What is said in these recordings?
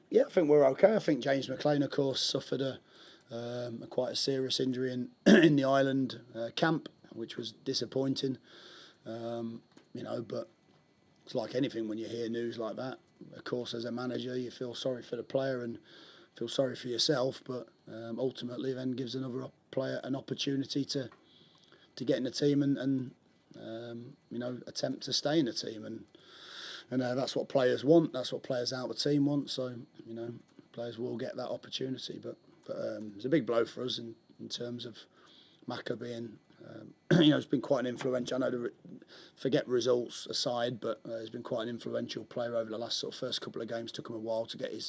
Yeah, I think we're okay. I think James McLean, of course, suffered quite a serious injury in in the Ireland camp, which was disappointing. But it's like anything when you hear news like that. Of course, as a manager, you feel sorry for the player and feel sorry for yourself, but ultimately then gives another player an opportunity to get in the team and attempt to stay in the team. And that's what players want. That's what players out of the team want. So, players will get that opportunity. But it's a big blow for us in terms of Maka being, it's been quite an influential. I know forget results aside, but he's been quite an influential player over the last sort of first couple of games. Took him a while to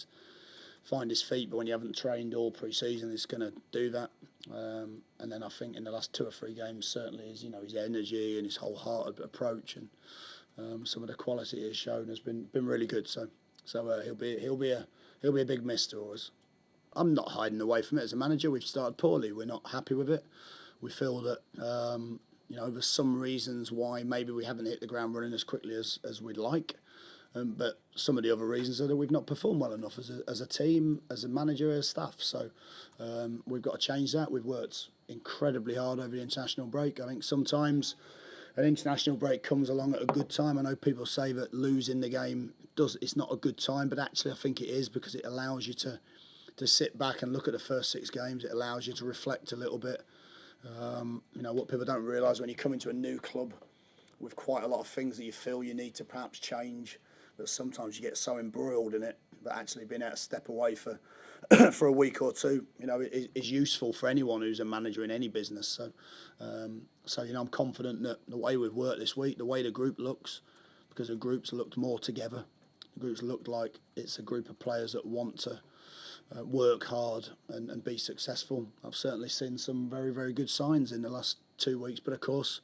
find his feet, but when you haven't trained all pre-season, it's going to do that. And then I think in the last 2 or 3 games, certainly his energy and his wholehearted approach and some of the quality he's shown has been really good. So he'll be a big miss to us. I'm not hiding away from it as a manager. We've started poorly. We're not happy with it. We feel that there's some reasons why maybe we haven't hit the ground running as quickly as we'd like. But some of the other reasons are that we've not performed well enough as a team, as a manager, as staff. So we've got to change that. We've worked incredibly hard over the international break. I think sometimes an international break comes along at a good time. I know people say that losing the game it's not a good time, but actually I think it is, because it allows you to sit back and look at the first 6 games. It allows you to reflect a little bit. What people don't realise when you come into a new club with quite a lot of things that you feel you need to perhaps change, that sometimes you get so embroiled in it that actually being able to step away for for a week or two, is useful for anyone who's a manager in any business. So, I'm confident that the way we've worked this week, the way the group looks, because the groups looked more together. The groups looked like it's a group of players that want to work hard and be successful. I've certainly seen some very, very good signs in the last 2 weeks, but of course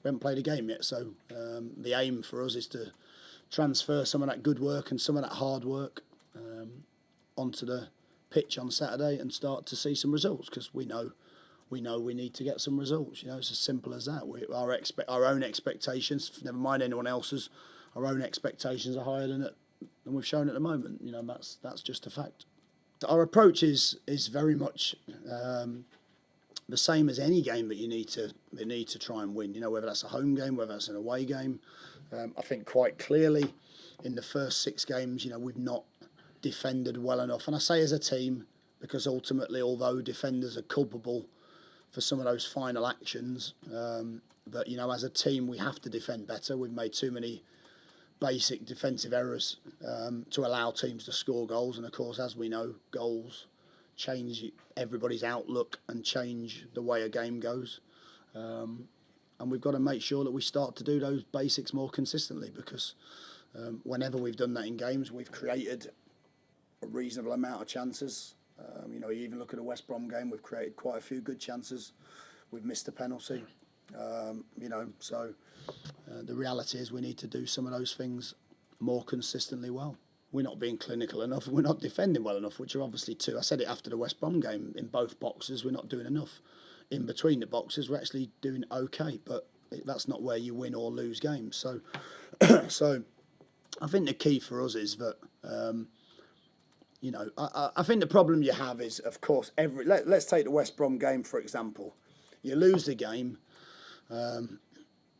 we haven't played a game yet. So the aim for us is to transfer some of that good work and some of that hard work onto the pitch on Saturday and start to see some results, because we know we need to get some results. It's as simple as that. Our own expectations, never mind anyone else's, our own expectations are higher than we've shown at the moment. That's just a fact. Our approach is very much the same as any game that you need to try and win. Whether that's a home game, whether that's an away game. I think quite clearly in the first 6 games, we've not defended well enough. And I say as a team, because ultimately, although defenders are culpable for some of those final actions, but as a team we have to defend better. We've made too many basic defensive errors to allow teams to score goals, and of course, as we know, goals change everybody's outlook and change the way a game goes. And we've got to make sure that we start to do those basics more consistently, because whenever we've done that in games, we've created a reasonable amount of chances. You even look at the West Brom game, we've created quite a few good chances. We've missed a penalty. So the reality is we need to do some of those things more consistently well. We're not being clinical enough, and we're not defending well enough, which are obviously 2. I said it after the West Brom game, in both boxes we're not doing enough. In between the boxes we're actually doing okay, but that's not where you win or lose games. So so I think the key for us is that I think the problem you have is, of course, let's take the West Brom game for example. You lose the game,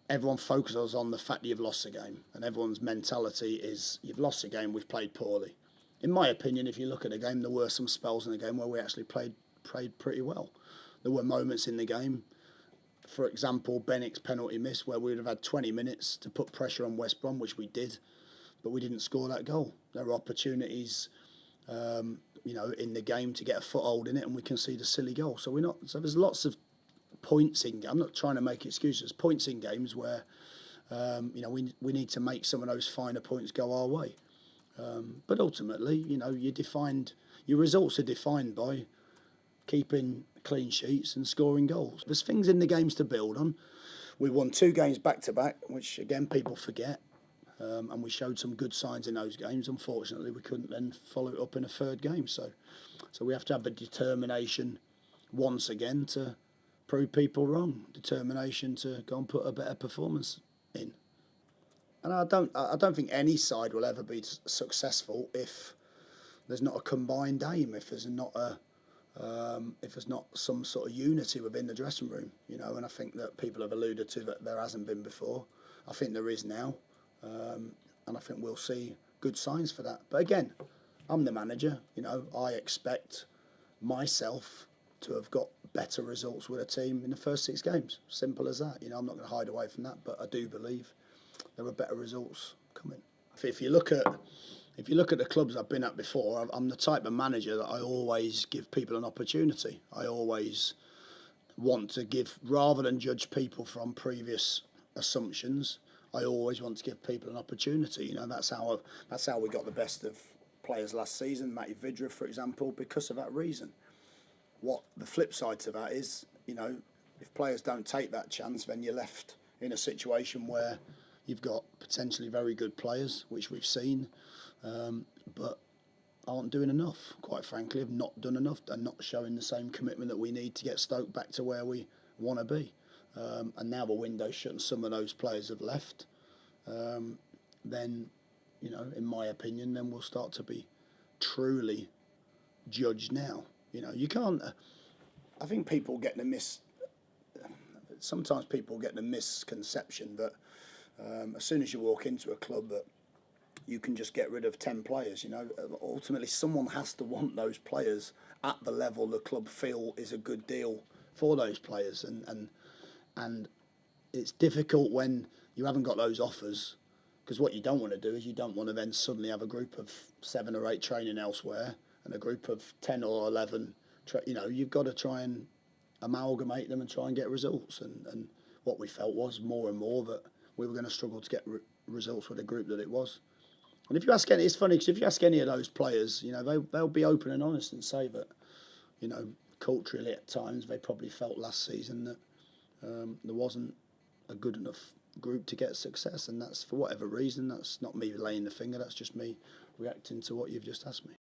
everyone focuses on the fact that you've lost the game, and everyone's mentality is you've lost the game, we've played poorly. In my opinion, if you look at the game, there were some spells in the game where we actually played pretty well. There were moments in the game, for example, Bennick's penalty miss, where we would have had 20 minutes to put pressure on West Brom, which we did, but we didn't score that goal. There were opportunities in the game to get a foothold in it, and we concede a silly goal. So there's lots of points in. I'm not trying to make excuses. Points in games where we need to make some of those finer points go our way. But ultimately, your results are defined by keeping clean sheets and scoring goals. There's things in the games to build on. We won 2 games back to back, which again people forget. And we showed some good signs in those games. Unfortunately, we couldn't then follow it up in a 3rd game. So we have to have the determination once again to prove people wrong. Determination to go and put a better performance in. And I don't think any side will ever be successful if there's not a combined aim, if there's not some sort of unity within the dressing room, you know. And I think that people have alluded to that there hasn't been before. I think there is now, and I think we'll see good signs for that. But again, I'm the manager, you know. I expect myself to have got better results with a team in the first 6 games. Simple as that. You know, I'm not going to hide away from that, but I do believe there are better results coming. If you look at the clubs I've been at before, I'm the type of manager that I always give people an opportunity. I always want to give, rather than judge people from previous assumptions, I always want to give people an opportunity. You know, that's how we got the best of players last season, Matty Vidra, for example, because of that reason. What the flip side to that is, you know, if players don't take that chance, then you're left in a situation where you've got potentially very good players, which we've seen, but aren't doing enough, quite frankly, have not done enough and not showing the same commitment that we need to get Stoke back to where we want to be. And now the window's shut and some of those players have left, then, you know, in my opinion, then we'll start to be truly judged now. You know, you can't. I think people get sometimes people get the misconception that as soon as you walk into a club that you can just get rid of 10 players. You know, ultimately someone has to want those players at the level the club feel is a good deal for those players, and it's difficult when you haven't got those offers, because what you don't want to do is you don't want to then suddenly have a group of 7 or 8 training elsewhere and a group of 10 or 11. You know, you've got to try and amalgamate them and try and get results. And what we felt was more and more that we were going to struggle to get results with the group that it was. And if you ask any, it's funny because if you ask any of those players, you know, they'll be open and honest and say that, you know, culturally at times they probably felt last season that there wasn't a good enough group to get success, and that's for whatever reason. That's not me laying the finger. That's just me reacting to what you've just asked me.